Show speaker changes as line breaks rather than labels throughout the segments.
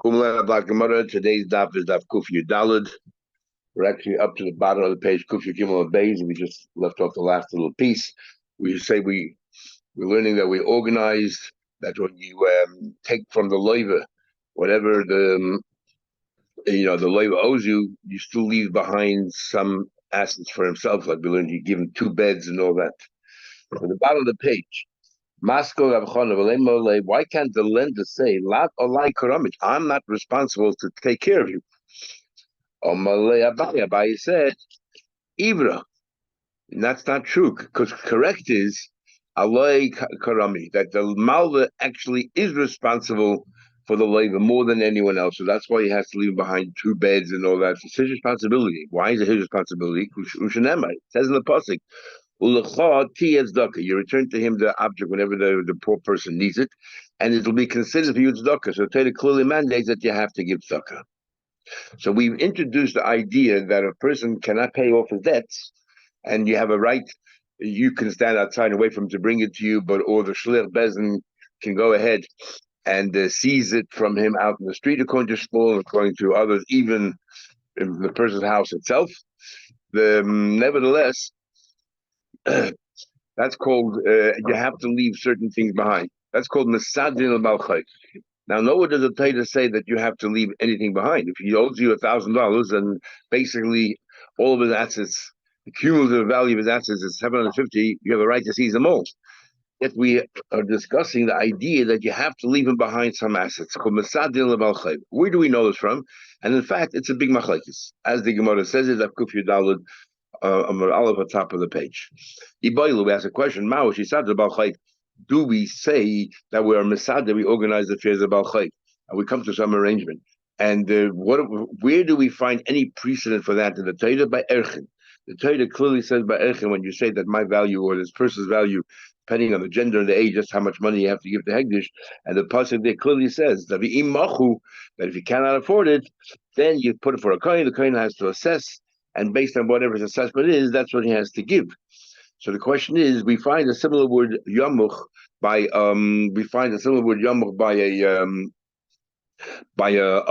Today's daf is daf Kuf Yudalid. We're actually up to the bottom of the page, Kuf Yudimel Beis. We just left off the last little piece. We say we're learning that we organize that when you take from the loiva, whatever the loiva owes you, you still leave behind some assets for himself. Like we learned, you give him 2 beds and all that. On the bottom of the page. Why can't the lender say, I'm not responsible to take care of you? Abaye said, Ibra. And that's not true, because correct is Alay Karami, that the Malva actually is responsible for the labor more than anyone else. So that's why he has to leave behind 2 beds and all that. It's his responsibility. Why is it his responsibility? It says in the Pasuk, you return to him the object whenever the poor person needs it, and it will be considered for you tzedakah. So Torah clearly mandates that you have to give tzedakah. So we've introduced the idea that a person cannot pay off his debts, and you have a right. You can stand outside and wait for him to bring it to you, or the shliach bezin can go ahead and seize it from him out in the street, according to Shmuel, according to others, even in the person's house itself. Nevertheless. That's called, you have to leave certain things behind. That's called Mesadrin al-Balchayt. Now, nowhere does the Torah say that you have to leave anything behind. If he owes you $1,000 and basically all of his assets, the cumulative value of his assets is 750, you have a right to seize them all. Yet we are discussing the idea that you have to leave him behind some assets. Called Mesadrin al-Balchayt. Where do we know this from? And in fact, it's a big machlekes. As the Gemara says, it's Kuf Yudalid, Aleph at the top of the page. We ask a question. Do we say that we are Masada, we organize the affairs of Balchayt, and we come to some arrangement? And where do we find any precedent for that in the Torah? By Erchin. The Torah clearly says by Erchin, when you say that my value or this person's value, depending on the gender and the age, just how much money you have to give to Hegdish, and the pasuk there clearly says that if you cannot afford it, then you put it for a kohen. The kohen has to assess. And based on whatever his assessment is, that's what he has to give. So the question is, we find a similar word yamuch by a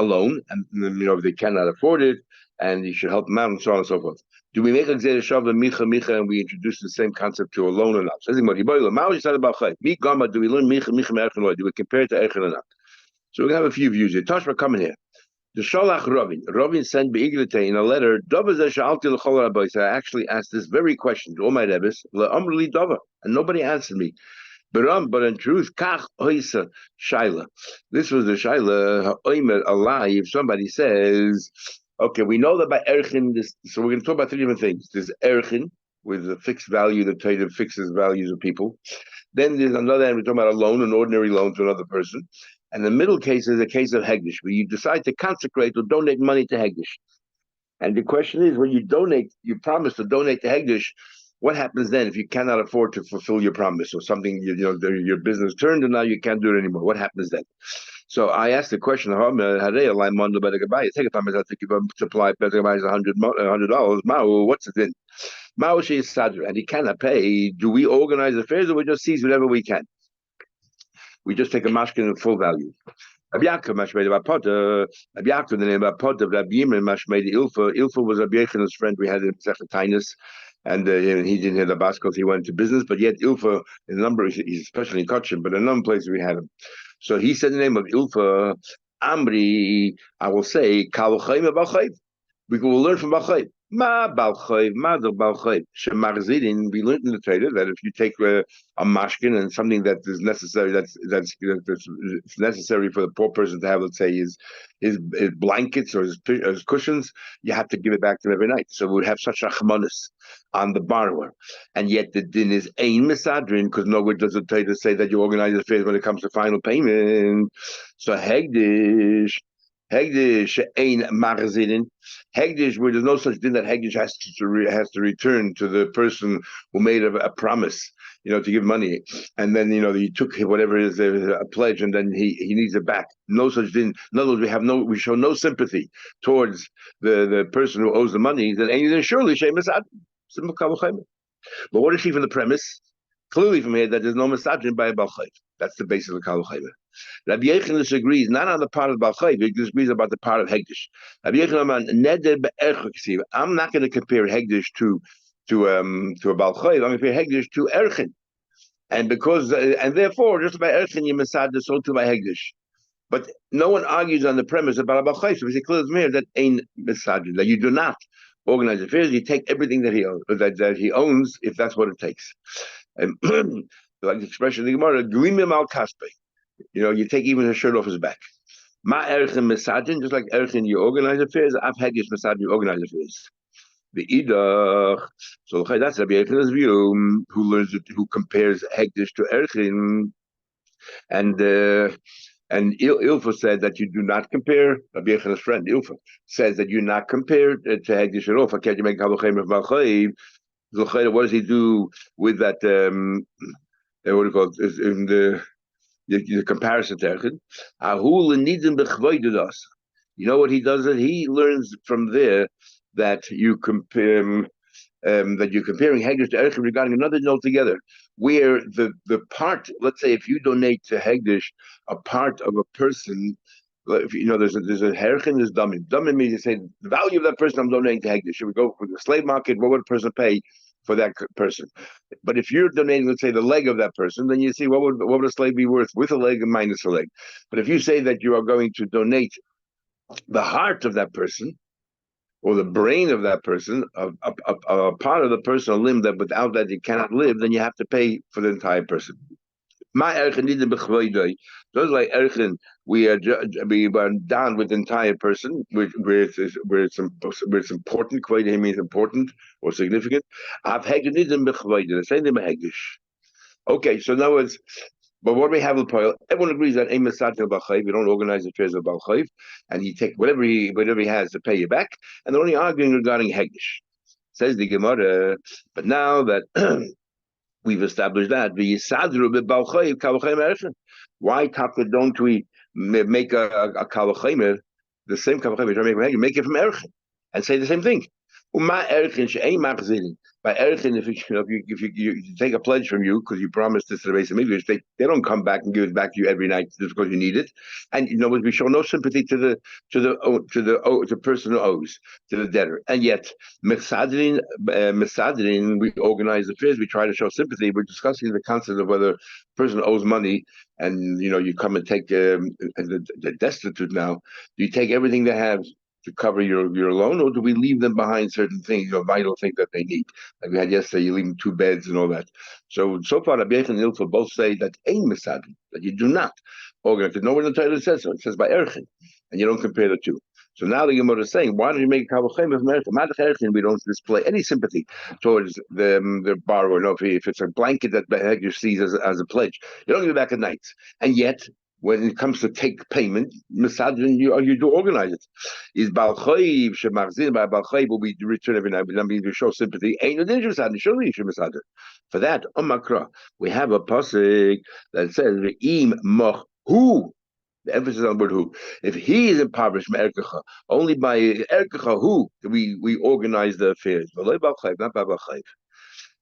loan, and if they cannot afford it, and you should help them out, and so on and so forth. Do we make a gzera shava micha and we introduce the same concept to a loan or not? Do we learn micha? Do we compare it to erchen or not? So we have a few views here. Tashma coming here. The Sholach Ravin sent Be'iglite in a letter. I actually asked this very question to all my rebbes, and nobody answered me. But in truth, Kach Oisa Shaila. This was the Shaila Oimer Alai. If somebody says, okay, we know that by Erchin, so we're going to talk about 3 different things. There's Erchin, with a fixed value, the Torah fixes values of people. Then there's another end, we're talking about a loan, an ordinary loan to another person. And the middle case is a case of Hegdish, where you decide to consecrate or donate money to Hegdish. And the question is, when you donate, you promise to donate to Hegdish, what happens then if you cannot afford to fulfill your promise or something, your business turned and now you can't do it anymore? What happens then? So I asked the question, take a time to give a supply $100. What's it then? And he cannot pay. Do we organize affairs or we just seize whatever we can? We just take a mashkin in full value. Rabbi Yaakov mashmei about Potter. Rabbi Yaakov, the name of Potter, Rabbi Yimon mashmei Ilfa. Ilfa was Rabbi Yechanan's friend. We had in Sechetainis, and he didn't have the bas because he went into business. But yet Ilfa, in a number, he's especially in Kotchim, but in a number of places we had him. So he said the name of Ilfa, Amri. I will say Kalochayim Balchayim. We will learn from Balchayim. Ma balchayv, ma the balchayv. Shemarzidin. We learned in the Torah that if you take a mashkin and something that is necessary, that's necessary for the poor person to have, let's say, his blankets or his cushions, you have to give it back to him every night. So we would have such a chamanis on the borrower, and yet the din is ein misadrin, because nowhere does the Torah say that you organize affairs when it comes to final payment. So hegdish ein marzidin. Hegdish, where there's no such thing that Hegdish has to return to the person who made a promise, to give money, and then he took whatever is a pledge, and then he needs it back. No such thing. In other words, we show no sympathy towards the person who owes the money. Then surely shemus ad. But what is she from the premise? Clearly from here that there's no misajin by a balchayv. That's the basis of the kaluchayv. Rabbi Yechon disagrees not on the part of Balchayv, he disagrees about the part of Hegdish. Rabbi Yechon, I'm not going to compare Hegdish to a Balchayv. I'm going to compare Hegdish to Erchin. And because and therefore, just by Erchin, you Masad, so too by Hegdish. But no one argues on the premise about Abba Chayv. So it's clear that ain't misajid, that you do not organize affairs. You take everything that he owns, that he owns, if that's what it takes. And like the expression of the Gemara, glimim al kaspe. You take even his shirt off his back. Ma erchin misajin, just like erchin, you organize affairs. Av hegish misajin, you organize affairs. The idach. So that's Rabbi Yechon's view. Who compares hegdish to erchin, and Ilfa said that you do not compare. Rabbi Yechon's friend Ilfa says that you not compare to Hegdish at all. Can't you make Kavachem of Malchayv? What does he do with that? What do you call it? In the comparison to Echid? You know what he does? He learns from there that you compare. That you're comparing Hegdish to Erech regarding another note together, where the part, let's say, if you donate to Hegdish a part of a person, if, there's a Herech and there's Damin. Damin means you say the value of that person I'm donating to Hegdish. Should we go for the slave market? What would a person pay for that person? But if you're donating, let's say, the leg of that person, then you see what would a slave be worth with a leg and minus a leg. But if you say that you are going to donate the heart of that person, or the brain of that person, a part of the person, a limb that without that you cannot live, then you have to pay for the entire person. My erchen need to just like erchen, we are down with the entire person, where it's important. Kvayda means important or significant. I've heged need them the same thing hegdish. Okay, so in other words. But what we have in Poil, everyone agrees that Ein Masajin Balchayv, you don't organize affairs of Balchayv, and you take whatever he has to pay you back, and they're only arguing regarding Hegdish. Says the Gemara, but now that we've established that, why don't we make a Kavachaymer, the same Kavachaymer, make it from Erchen, and say the same thing? By Erchin, if you take a pledge from you because you promised this to the base of English, they don't come back and give it back to you every night just because you need it. And we show no sympathy to the person who owes, to the debtor. And yet, Mesadrin, we organize affairs, we try to show sympathy. We're discussing the concept of whether a person owes money and you come and take the destitute now. Do you take everything they have to cover your loan, or do we leave them behind certain things, vital things that they need? Like we had yesterday, you leave them 2 beds and all that. So far, Rabbi Yechon and Ilfa both say that ein misadin, that you do not organize. Nowhere in the title says so. It says by erchin, and you don't compare the two. So now the Gemara is saying, why don't you make a kavachem of erchin? We don't display any sympathy towards the borrower. No, if it's a blanket that Hegdish sees as a pledge, you don't give it back at night, and yet, when it comes to take payment, misadrin, you do organize it. Is balchayv shemachzin by balchayv will be returned every night, but not to show sympathy. Ain't no danger misadrin. Surely you should misadrin. For that, on makra, we have a pasuk that says ve'im moch hu. The emphasis on the word who. If he is impoverished, only by erkecha who we organize the affairs. Not by balchayv.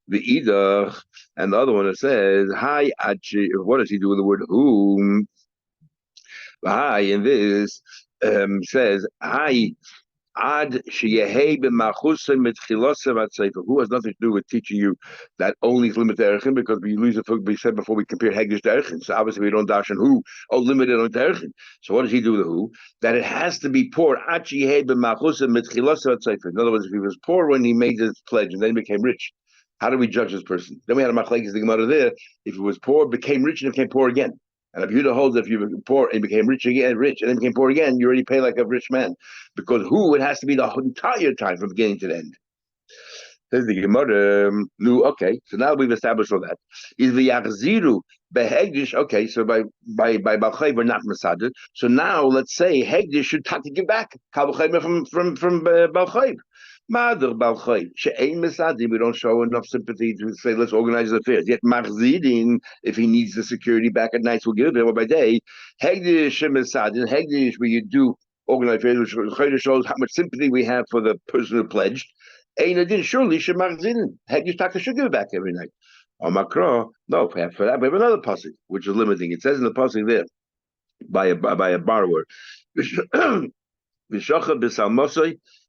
The idach, and the other one that says hi achi. What does he do with the word who? Hi, in this says hi ad sheyehei b'machusa mitchilosa v'tzeifa. Who has nothing to do with teaching you that only is limited to Erchin, because we lose the we said before we compare Hegdish to Erchin. So obviously we don't dash on who. Limited on Erchin. So what does he do with the who? That it has to be poor. Ad sheyehei b'machusa mitchilosa v'tzeifa. In other words, if he was poor when he made his pledge and then he became rich, how do we judge this person? Then we had a machlekes the Gemara there. If he was poor, became rich, and became poor again. And if Yehuda holds that if you were poor and became rich again, and then became poor again, you already pay like a rich man. Because who, it has to be the entire time from beginning to the end. Says the Gemara, okay, so now we've established all that. Is the Yachziru behegdish, okay, so by Balchayv we're not Masadid. So now let's say Hegdish should have to give back Kalchayv from Balchayv. Madr Balchayv, She'ein Masadid, we don't show enough sympathy to say let's organize the affairs. Yet Machzidin, if he needs the security back at night, we'll give it to him by day. Hegdish Masadid, Hegdish where you do organize affairs, which shows how much sympathy we have for the person who pledged. Surely Hegdish Taka should give it back every night. On Makro, no, for that we have another pasuk which is limiting. It says in the pasuk there, by a borrower.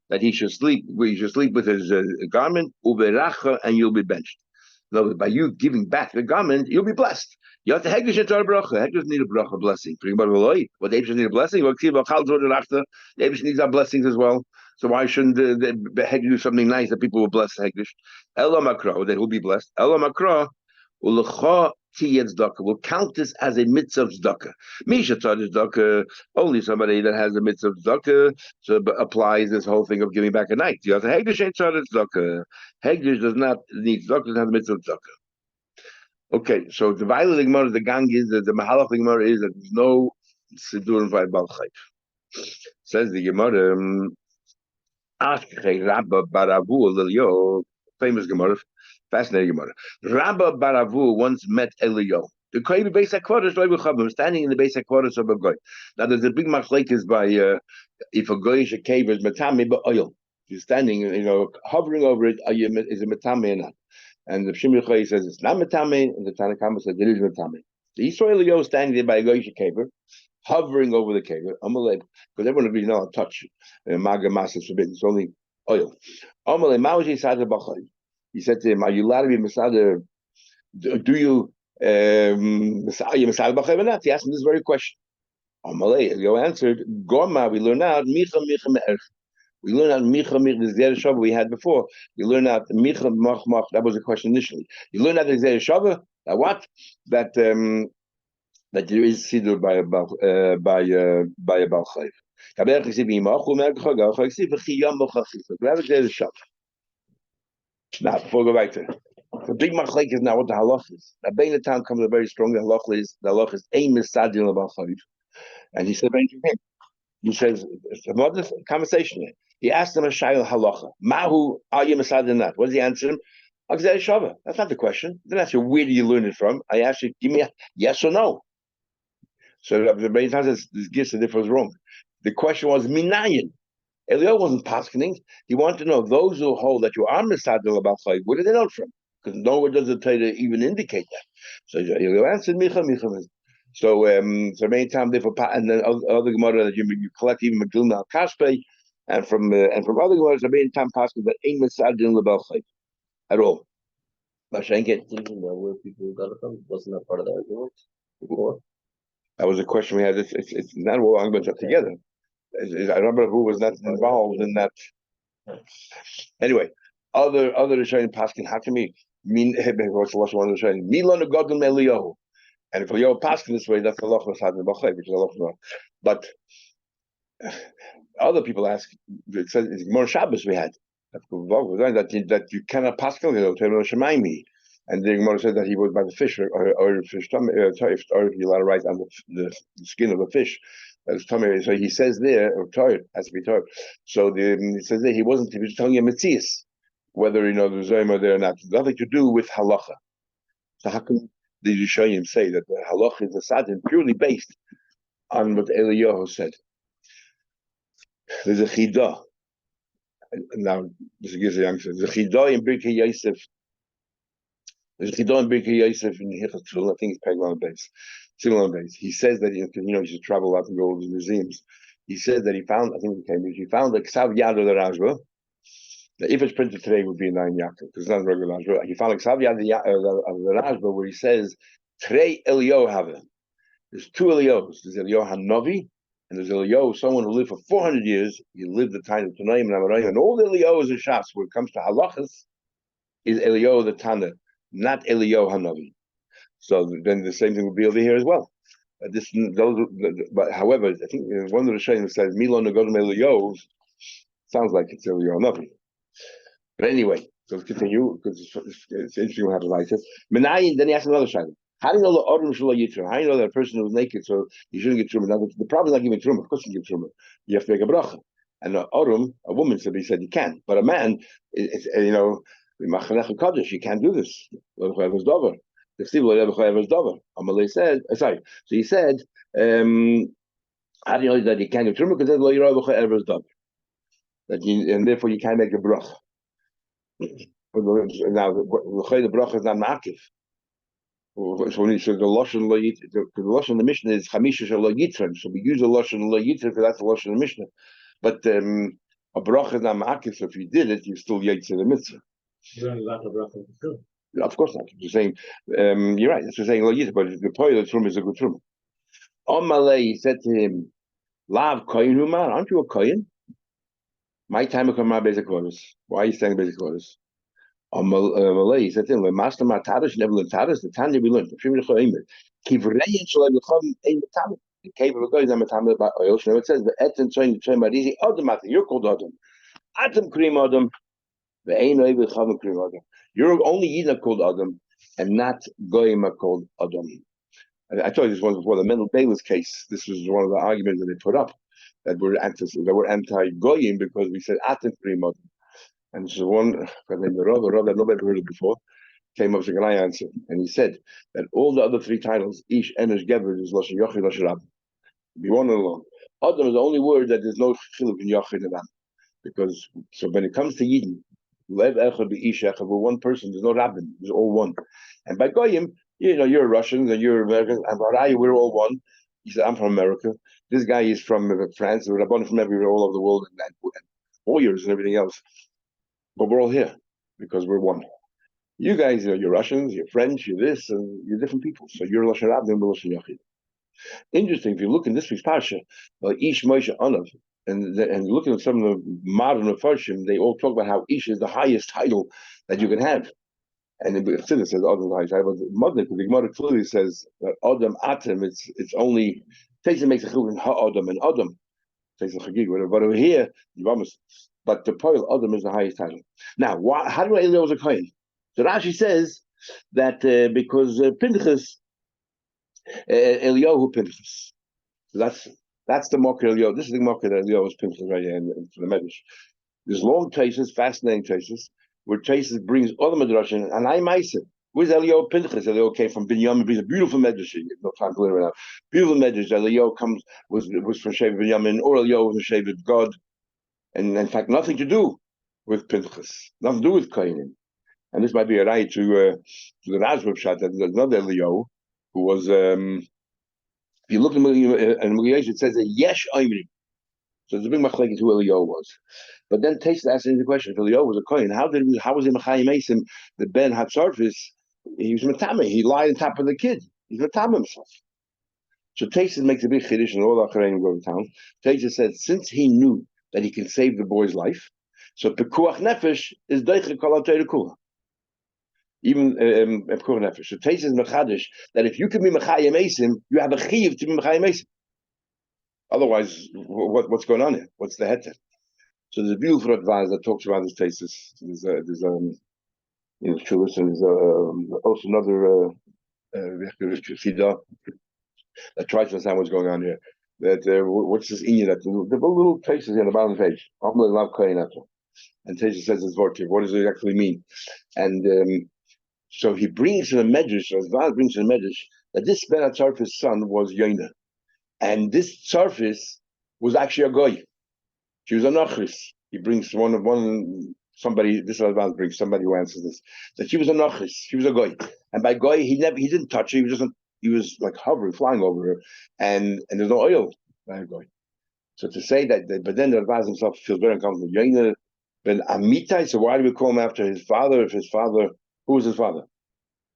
That he should sleep with his garment, and you'll be benched. No, by you giving back the garment, you'll be blessed. You have to hegdish it to a bracha. Hegdish need a bracha blessing. What they need a blessing. The Hegdish needs our blessings as well. So why shouldn't the Hegdish do something nice that people will bless the Hegdish? Ella makra, that will be blessed. Ella makra, ulecha tiyetz tzedakah. Will count this as a mitzvah tzedakah. Misha tzaddik tzedakah. Only somebody that has a mitzvah tzedakah so applies this whole thing of giving back a night. You have to Hegdish ain't tzaddik tzedakah. Hegdish does not need tzedakah. Doesn't have a mitzvah tzedakah. Okay, so the violent Gemara, the gang is that the Mahalach Gemara is that there's no Sidur by Balchayv. Says the Gemara, Ashkei Rabba Baravu Elio, famous Gemara, fascinating Gemara. Rabba Baravu once met Elio. The Kohen basic quarters, standing in the basic quarters of a goy. Now there's a big machlekes by if a goyish a cave is metame but oil. He's standing, hovering over it. Is a metame or not? And the Shimon Yochai says it's not metame, and the Tanakama says it is metame. The Yisrael standing there by a goyish caver, hovering over the caver. Amalei, because everyone will be not touch. Maga mas is forbidden. It's only oil. Amalei mauji sada b'chay. He said to him, "Are you allowed to be masada? Do you masada b'chay or not?" He asked him this very question. Amalei, Elio answered, "Goma, we learn out micha me'erch." We learn out micha the zera shava we had before. You learn out micha mach mach. That was the question initially. You learn out the zera shava. That what? That that there is sidur by a balchayv. We have a zera shava. Now, before we go back to it, the big machlek is now what the halach is. Now, Bein the town comes a very strong halach is aim misadin lebalchayv, and he said, he says, it's a modest conversation here. He asked him a shayl halacha. Mahu ayim asadinat. What does he answer him? Shava. That's not the question. Then ask you, where do you learn it from? I asked you, give me a yes or no. So the many times this gives the difference wrong. The question was minayin. Elio wasn't paskening. He wanted to know those who hold that you are misadil about chayv. Where did they know it from? Because nowhere does the Torah even indicate that. So Elio answered micha. So many times therefore, and then other Gemara that you collect even Megillah al Kashpe, and from other Gemaras, many times passes that ain't misadin lebelchayv at all.
Where people got it from wasn't that part of the argument before?
That was a question we had. It's not all arguments up together. I remember who was not involved in that. Anyway, other Rishonim paskin hakami mean what's one of the Rishonim Milon Godel Eliyahu. And if you're passing this way, that's the law of Sadin Bachay, which is a law of. But other people ask, it says it's more Shabbos we had that you cannot pass Shemaimi. And the Gemara said that he was by the fish or fish tummy, or he allowed to write on the skin of a fish. Tummy. So he says there, or tired has to be tired. So he says there he was telling you Metzias, whether the Zayim are there or not. It's nothing to do with halacha. So how can the Yishayim say that the halach is the sadin purely based on what Eliyahu said? There's a chidah. Now, this gives the answer. There's a chidah in Birkei Yosef. There's a chidah in Birkei Yosef in Hilchos Tefillin. I think it's Pegman base. Similar base. He says that he should travel out and go to the museums. He says that he found, I think in Cambridge, he found the Ksav Yad of the Rajba. If it's printed today, it would be a 9 Yaakov, because it's not a regular Rajba. He found a Ksav Yad of the Rajba where he says, Trei Eliyahu have. There's two Eliyahus. There's Eliyahu Hanavi, and there's Eliyahu, someone who lived for 400 years. He lived the time of Tanaim and Amarayim, and all the Eliyahus in Shas, when it comes to halachas, is Eliyahu the Tana, not Eliyahu Hanavi. So then the same thing would be over here as well. But however, I think one of the Shayim says Milon Negodim Eliyahu sounds like it's Eliyahu Hanavi. But anyway, so let's continue because it's interesting how to write it. Menayin, then he asks another Shayim. How do you know the Odom Shula Yitrim? How do you know that a person who's naked, so you shouldn't get truma? Now, the problem is not giving truma. Of course you give truma. You have to make a bracha. And Odom, a woman said you can. But a man, you can't do this. Amalei said, sorry. So he said, how do you know that you can't give truma? Because and therefore you can't make a bracha. Now, the bracha is not ma'akiv. So when he says the lashon lo yit, the lashon in the Mishnah is chamisha shel lo yitrem. So we use the lashon lo yitrem because that's the lashon in the Mishnah. But a bracha is not ma'akif. So if you did it, you still yaitz in the mitzvah.
You don't got the bracha too.
Of course not. You're saying you're right. It's saying lo yitrem, but the poil trum is a good trum. Malay said to him, "Lav koyin human, aren't you a koyin? My time will come my basic orders. Why are you saying basic orders?" Malay said to him, "Master Matadish never learned Tadish. The Tanya we learned. Kivreyin shalom l'chom ein Tanya. The cave of a guy is not Tanya by oil. So it says the etin trying to train by easy Adam. You're called Adam. Adam Krim Adam. The ain't no even Cham Krim Adam. You're only Yidna called Adam, and not Goyim are called Adam." I told you this one before the Mendel Bayless case. This was one of the arguments that they put up that were anti-Goyim because we said Atem Krim Adam. And so one, the Rav that nobody heard of before, came up with a good answer, and he said that all the other three titles, Ish, Enesh, Gever, is Lashon Yochid, Lashon Rab. Be one and alone. Adam is the only word that there's no chiluk in Yochid and Rab, because so when it comes to Yidden, Lev Echad be Ish Echad, we're one person. There's no Rabbin. There's all one. And by Goyim, you're Russians and you're Americans, and Barai, we're all one. He said, I'm from America. This guy is from France. We're Rabbanim from everywhere, all over the world, and warriors and everything else. But we're all here because we're one. You guys, you're Russians, you're French, you're this, and you're different people. So you're Lashon Rab, and we're Lashon Yachid. Interesting, if you look in this week's Parsha, Ish Moshe Anav, and looking at some of the modern Mefarshim, they all talk about how Ish is the highest title that you can have. And it says Adam is the highest title, but the Gemara clearly says that Adam Atem, it's only, Teza makes a chiluk in Ha-Adam and Adam. Teza Chagig, whatever. But over here, but the Poil Adam is the highest title. Now, how do I know was a Kohen? So Rashi says that because Pinchas, Eliyahu Pinchas. So that's the Mocker Eliyahu. This is the Mocker that Eliyahu was Pinchas right here in the Medrash. There's long traces, fascinating traces, where traces brings other Medrash in, and I mice it. Where's Eliyahu Pinchas? Eliyahu came from Binyamin, brings a beautiful Medrash. No time to learn right now. Beautiful Medrash. Eliyahu was from Shevet Binyamin, or Eliyahu was from Shevet God. And in fact, nothing to do with Pinchas, nothing to do with Kohanim. And this might be a right to the Rashba shot that there's another Eliyahu who was, if you look in Mugiyesh, it says a Yesh Oimri. So there's a big machlekes who Eliyahu was. But then Taste asking the question, if Eliyahu was a Kohen, how was he Machayim Esim, the Ben Hatzarfis? He was Matame, he lied on top of the kid. He's Matame himself. So Taste makes a big chiddush and all the Achareim go to town. Taste said, since he knew that he can save the boy's life, so Pekuach Nefesh is Deiche Kol HaTorah Kula. Even Pekuach Nefesh. So Taste is Mechadish that if you can be Mechayim Esim, you have a chiv to be Mechayim Esim. Otherwise, what's going on here? What's the heter? So there's a beautiful advice that talks about this thesis. There's Shulis, and there's also another Chida that tries to understand what's going on here. That what's this inyan that the little traces in the bottom of the page. And Teisha says it's vortiv. What does it actually mean? And so he brings to the Medrash, or Zval brings to the Medrash, that this Ben Atzarfis' son was Yoina. And this Tzarfis was actually a goy. She was a nachris. He brings somebody. This Zval brings somebody who answers this. That she was a nachris. She was a goy. And by goy, he didn't touch her. He was like hovering, flying over her, and there's no oil by a goy. So to say that, but then the Ravaz himself feels very uncomfortable. Yoina ben Amitai. So why do we call him after his father? If his father, who was his father?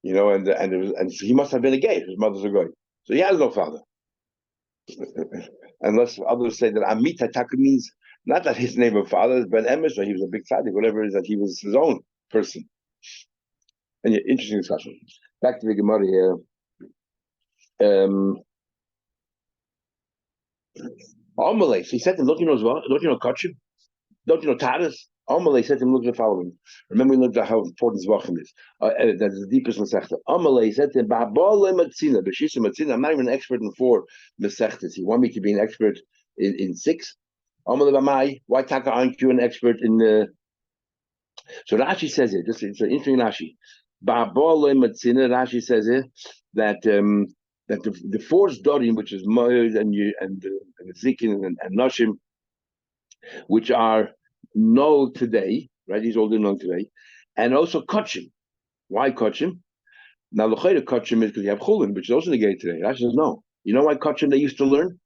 And so he must have been a gay. His mother's a goy, so he has no father. Unless others say that Amita Taka means not that his name of father is Ben Emesh, or he was a big tzaddik, whatever it is, that he was his own person. And yeah, interesting discussion. Back to the Gemara here. Amalei, so he said to him, don't you know Kachim? Don't you know Taras? Amalei said to him, look at the following. Remember, we looked at how important Zvachim is. That is the deepest Masechta. Amalei said to him, I'm not even an expert in 4 Masechtas. You want me to be an expert in 6? Amalei Bamai, why Taka aren't you an expert in So Rashi says it, it's an interesting Rashi. Rashi says it that the 4 Dorim, which is Moed and Zikin and Noshim, which are null today, right? These all known today, and also Kochim. Why Kochim? Now the chayda kachim is because you have chulin, which is also negated today. Rashi says no. You know why kachim they used to learn?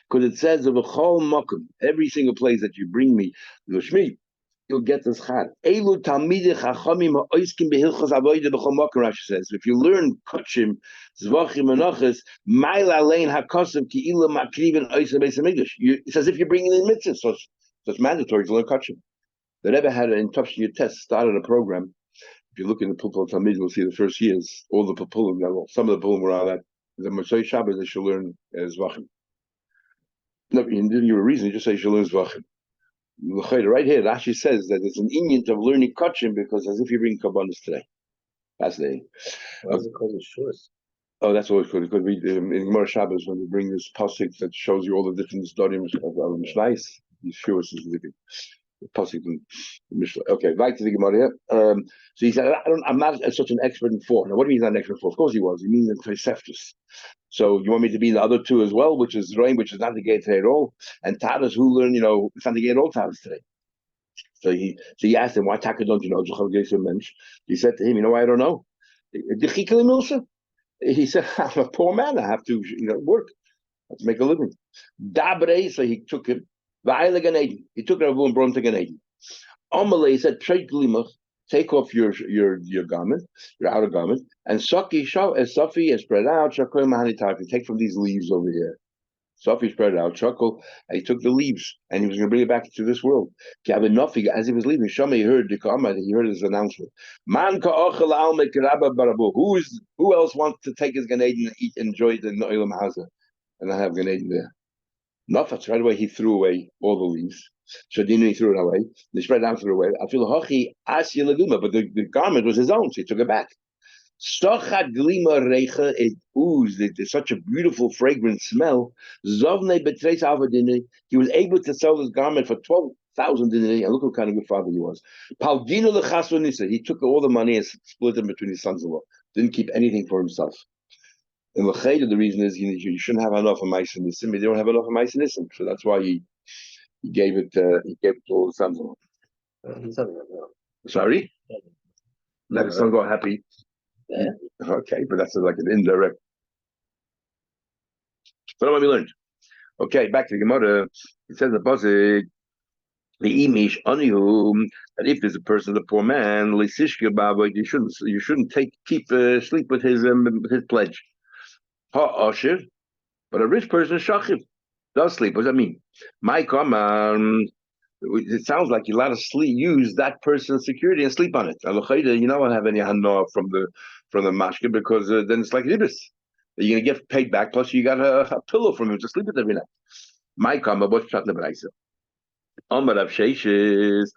Because it says of a chol makom, every single place that you bring me, l'shmi, you'll get this chad. Elu talmidei chachamim ha'oiskim behilchos avodah b'chol makom. Rashi says if you learn kachim, zvachim anachas, ma'il alein hakasav ki ila makriven oisem beis hamikdash. It's as if you're bringing in mitzvahs, so it's mandatory to learn kachim. The Rebbe had in Tafshin Test started a program. If you look in the Pulpul Talmid, you'll see the first years, all the Pulpulim, well, some of the Pulpulim were on that. The Motzei Shabbos, they should learn Zvachim. No, you didn't give a reason, you just say you should learn Zvachim. Right here, Rashi says that it's an inyan of learning Kachim because as if you bring Kabbanis today. Fascinating.
Why is it called shores?
Oh, that's always good. It could be in Gemara Shabbos when they bring this pasuk that shows you all the different studies of Mishnais. These shores is the pasuk in Mishnah. Okay, back to the Gemara here. So he said, I'm not such an expert in four. Now, what do you mean he's not an expert in four? Of course he was. He means in Toseftus. So you want me to be the other two as well, which is Rain, which is not the gate today at all, and Tadas who learn, it's not the gate at all Tadas today. So he asked him, why Taka don't you know? He said to him, you know why I don't know? He said, I'm a poor man. I have to work. I have to make a living. Dabre, so he took him. He took him and brought him to Gan Eden. Amalei said, take off your garment, your outer garment, and Safi and spread out. Take from these leaves over here. Safi spread out, chuckle, and he took the leaves, and he was going to bring it back to this world. As he was leaving, Shama, he heard his announcement. Who else wants to take his Gan Eden and enjoy the Olam Haza, and not have Gan Eden there? Nafat, right away he threw away all the leaves. Shadinu, he threw it away. They spread out, threw it away. I feel hachi asya laguma, but the garment was his own, so he took it back. Stochat glima reicha, it oozed. It's such a beautiful, fragrant smell. Zovne betres avadinu. He was able to sell this garment for 12,000 dinari. And look what kind of good father he was. Paldino lechasonisa. He took all the money and split them between his sons-in-law. Didn't keep anything for himself. And the reason is you shouldn't have enough of mice in this. They don't have enough of mice in this, so that's why he gave it. He gave it to all the sons. Sorry, let the son go happy. Yeah. Okay, but that's like an indirect. So what we learned. Okay, back to the Gemara. It says the pasuk, the imish anihu, that if there's a person, the poor man, you shouldn't keep sleep with his pledge. Ha'ashiv, but a rich person shachiv does sleep. What does that mean? It sounds like you're allowed to use that person's security and sleep on it. You don't have any hana from the mashke because then it's like ribis. You're gonna get paid back. Plus, you got a pillow from him to sleep with every night. My kama, what's pshat nebraisa? Amar Rav Sheishes,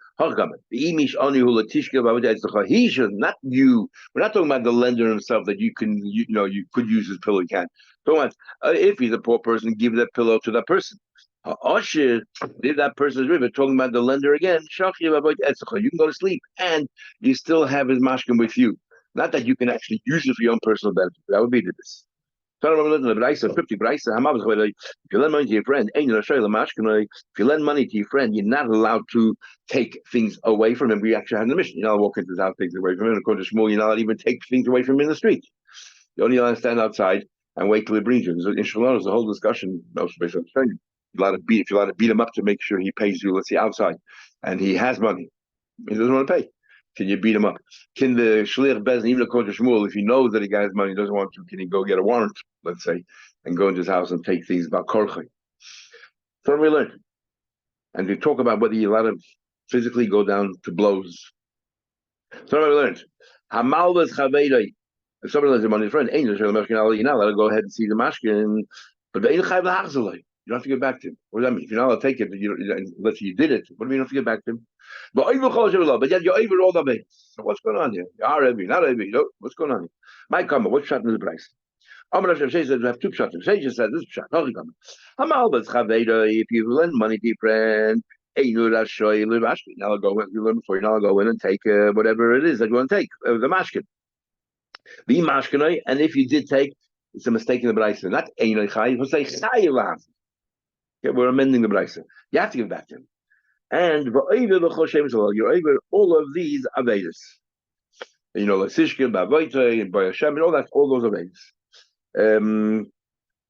he should not you. We're not talking about the lender himself that you could use his pillow. You can't. If he's a poor person, give that pillow to that person. If that person is river, talking about the lender again, you can go to sleep and you still have his mashkin with you. Not that you can actually use it for your own personal benefit. That would be this. If you lend money to your friend, you're not allowed to take things away from him. We actually had a mission. You're not allowed to walk into his house, take things away from him. According to Shmuel, you're not allowed to even take things away from him in the street. You only allowed to stand outside and wait till he brings you. So in Shalom, there's a whole discussion. You're allowed to beat him up to make sure he pays you, let's say, outside. And he has money. He doesn't want to pay. Can you beat him up? Can the Shliach Bezin, even according to Shmuel, if he knows that the guy has money, he doesn't want to, can he go get a warrant, let's say, and go into his house and take things about korche? So we learned. And we talk about whether you're allowed to physically go down to blows. So we learned. Hamalvas chaveidai. If somebody lends him money to a friend, you're not allowed to go ahead and see the mashkin, but you don't have to get back to him. What does that mean? If you're not allowed to take it, let's say you did it, what do you mean you don't have to get back to him? But yet you're over all the way. So what's going on here? You are every, not every. What's going on here? My comment, what's shot in the price? Amar Rav Sheshes says we have two shots. Sheshes says this shot. If you lend money to your friend, now go you learn before you now go in and take whatever it is that you want to take, the mashkin. Be mashkinoi, and if you did take, it's a mistake in the brayser. Not einoi chay. We'll say chayiv. Okay, we're amending the brayser. You have to give it back to him. And you're over all of these avedas. like Sishkin, Bavoita, and Boy Hashem, and all those are veins.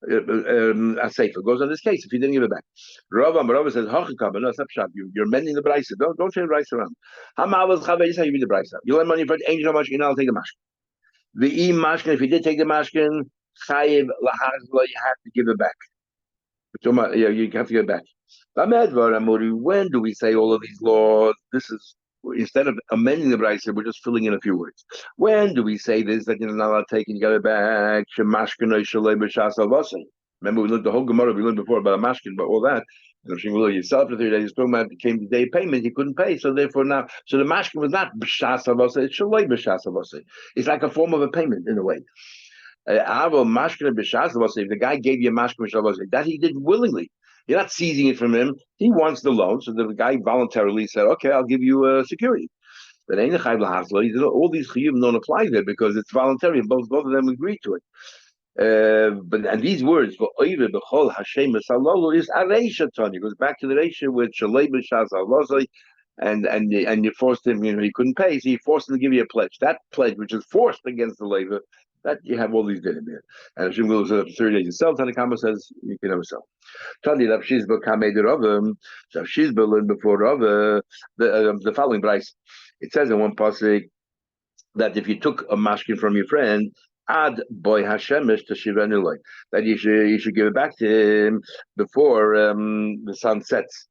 A sefer goes on this case if he didn't give it back. Rava says, no, stop shop. You're mending the brisa. Don't change the brisa around. This is how you read the brisa. You lend money for an angel mashkin, I'll take the mashkin. The mashkin, if you did take the mashkin, chayiv lahazla, you have to give it back. Yeah, you have to give it back. When do we say all of these laws? This is instead of amending the brisa, we're just filling in a few words. When do we say this that you're not allowed to take and you got it back? Remember, we learned the whole Gemara we learned before about a mashkin, but all that. Yourself for 3 days, talking about it came the day of payment, he couldn't pay, so therefore now, so the mashkin was not b'shas avasa, it's shaloi b'shas avasa. It's like a form of a payment in a way. If the guy gave you a mashkin that he did willingly, you're not seizing it from him. He wants the loan, so the guy voluntarily said, "Okay, I'll give you security." But all these chiyuvim don't apply there because it's voluntary. Both of them agree to it. And these words for oive b'chol Hashem esalolu is areisha ton. It goes back to the reisha with shalei b'shas alvazai, and you forced him. He couldn't pay, so you forced him to give you a pledge. That pledge, which is forced against the labor, that you have all these din in there. And Hashem will say after 30 days you sell. Tanakama says you can never sell. Tani Rav Shizba kamei de Rava. Rav Shizba learned before Rava the following price. It says in one pasuk that if you took a mashkin from your friend, ad boy Hashemish to shivaniloi, that you should give it back to him before the sun sets.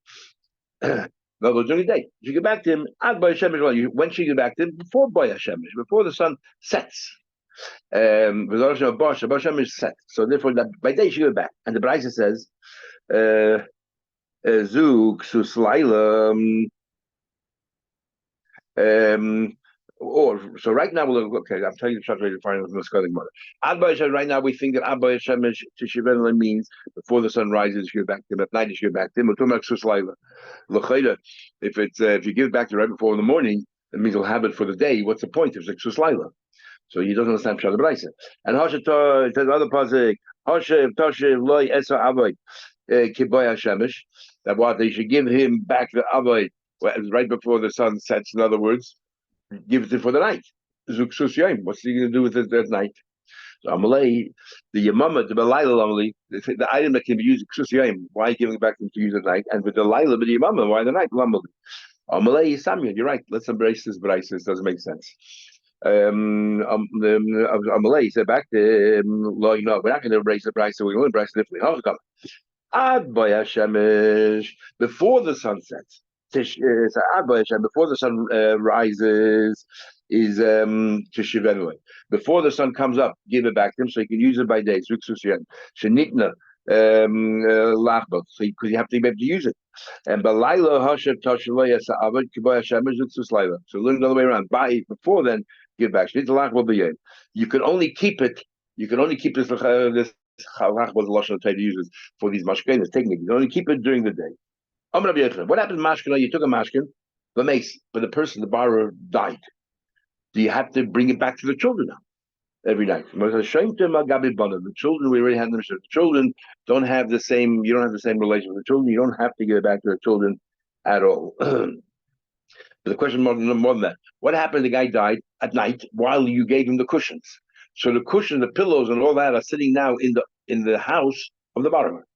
No, during the day. You give back to him ad boy Hashemish. When should you give back to him? Before boy Hashemish, before the sun sets. Is set. So therefore, by day you should give it back. And the Brisa says, Zug Suslaila. So right now I'm telling you the final of the Muscalic mother. Abba Hashem, right now we think that Abba Hashem to Shivan means before the sun rises, you give back to him. At night, you should give back to him. If you give it back to him right before in the morning, it means he'll have it for the day. What's the point? It's like Suslaila. So he doesn't understand Pshat Brisa. And Hashem says another pasuk, Hashem Toshev Loi Esa Avoid Kiboy Hashemish. That what they should give him back the Avoid right before the sun sets. In other words, give it for the night. What's he going to do with it at night? So Amalei, the Yamama, the Belayla, the item that can be used why are you giving it back to him to use at night? And with the Laila, but the Yamama, why the night? Amalei Samuel, you're right. Let's embrace this Brisa. This doesn't make sense. Amalei said back to we're not going to embrace the Brisa. We're going to embrace it differently. Ad Boy Hashemish, before the sun sets. Before the sun rises is Tishiv anyway. Before the sun comes up, give it back to him so you can use it by day. Shenitna lachbot, so because you have to be able to use it. And Balayla Hashem Tashalay Avad Kiboy Hashem Laila. So learn the other way around. Before then, give back. You can only keep it. You can only keep this lachbot lashon to use it for these mashkenas techniques. You can only keep it during the day. What happened mashkin? You took a mashkin, but the person, the borrower, died. Do you have to bring it back to the children now every night? The children, we already had them. The children don't have the same. You don't have the same relation with the children. You don't have to give it back to the children at all. But the question more than that: what happened? The guy died at night while you gave him the cushions. So the cushion, the pillows, and all that are sitting now in the house of the borrower.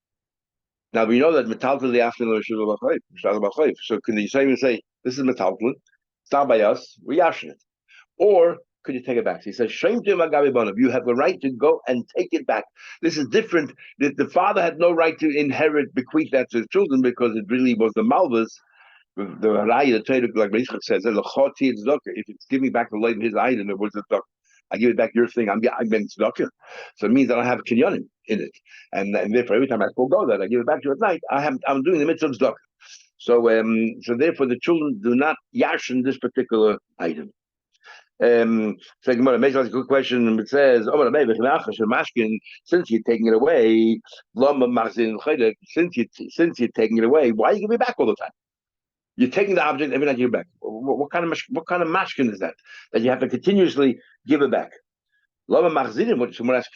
Now we know that metaltal the afternoon. So can you say this is metaltal? It's not by us. We yashin it, or could you take it back? So he says, you have the right to go and take it back. This is different. The father had no right to inherit, bequeath that to his children because it really was the malvas. The Raya, the Torah, like Rishchak says, if it's giving back the life of his item, it was the tzedakah. I give it back your thing. I'm being tzedakah. So it means that I have kinyanim in it, and therefore every time I forego that, I give it back to you at night. I'm doing the mitzvah of tzedakah. So therefore the children do not yashin this particular item. So Gemara makes a good question. It says, since you're taking it away, since you're taking it away, why are you giving it back all the time? You're taking the object every night you give it back. What kind of mashkin is that you have to continuously give it back? Someone asked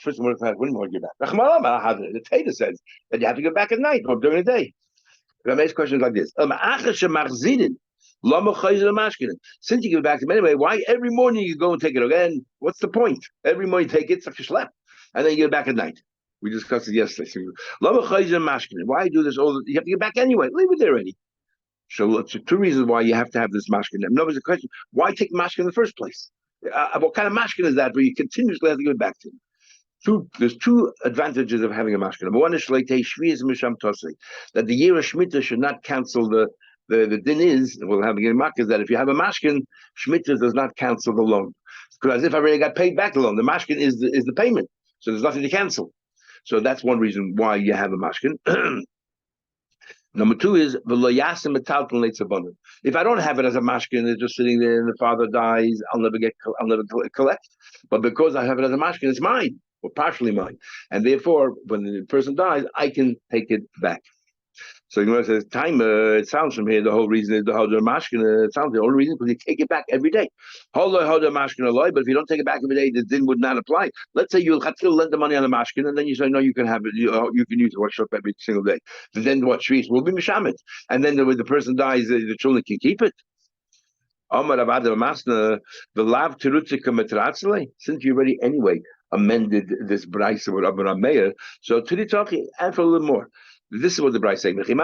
first, when do you give back? The Torah says that you have to give back at night or during the day. The next question is like this: Since you give it back to him anyway, why every morning you go and take it again? What's the point? Every morning you take it, it's like a schlep, and then you give it back at night. We discussed it yesterday. Why do this? You have to get back anyway. Leave it there already. So it's two reasons why you have to have this mashkin. In other words, the question: why take mashkin in the first place? What kind of mashkin is that where you continuously have to give it back to him? There's two advantages of having a mashkin. Number one is that the year of Shemitah should not cancel the din is, we'll have again is that if you have a mashkin, Shemitah does not cancel the loan. Because as if I already got paid back the loan. The mashkin is the payment. So there's nothing to cancel. So that's one reason why you have a mashkin. Number two is if I don't have it as a mashkin, it's just sitting there and the father dies, I'll never collect. But because I have it as a mashkin, it's mine, or partially mine. And therefore, when the person dies, I can take it back. So you know, it says time. It sounds from here the whole reason is the holder mashkin. It sounds the only reason because you take it back every day. Holder mashkin alloy, but if you don't take it back every day, the din would not apply. Let's say you'll lend the money on the mashkin, and then you say no, you can have it. You can use it wash up every single day. And then what? Shvis will be mishamet, and then when the person dies, the children can keep it. Since you already anyway amended this brayso with Abraham Meir, so to the talking and for a little more. This is what the Bryce saying. So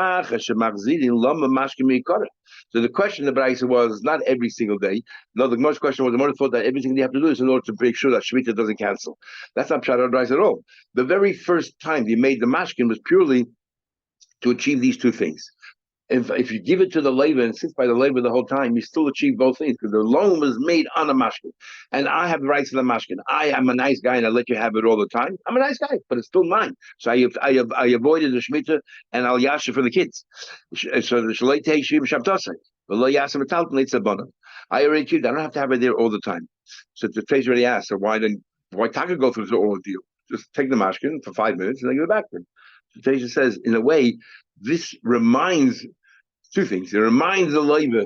the question the Bryce was not every single day. No, the most question was the more thought that everything you have to do is in order to make sure that Shemitah doesn't cancel. That's not Pshat Bryce at all. The very first time you made the mashkin was purely to achieve these two things. If you give it to the labor and sits by the labor the whole time, you still achieve both things because the loan was made on a mashkin, and I have the rights to the mashkin. I am a nice guy and I let you have it all the time. I'm a nice guy, but it's still mine. So I avoided the shemitah and I'll yasha for the kids. So the shalei shvim shabtasei, but lo yasha metalton leitzabana. I already achieved. I don't have to have it there all the time. So the phrase already asked, so why Taka go through the ordeal? Just take the mashkin for 5 minutes and then give it back to him. So Teisha says, in a way, this reminds two things. It reminds the labor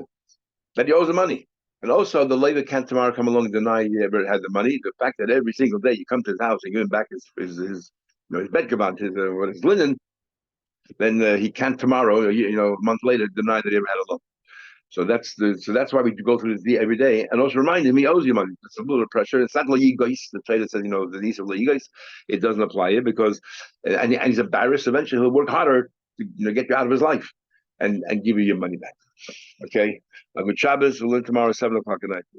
that he owes the money. And also the labor can't tomorrow come along and deny he ever had the money. The fact that every single day you come to his house and give him back his bed kavan, his linen, then he can't tomorrow, a month later, deny that he ever had a loan. So that's why we go through this every day, and also remind him he owes you money. It's a little pressure. It's not leigos. The trader says, the lease of leigos. It doesn't apply here because, and he's embarrassed. Eventually, he'll work harder to get you out of his life, and give you your money back. Okay. Good Shabbos. We'll learn tomorrow at 7:00 at night.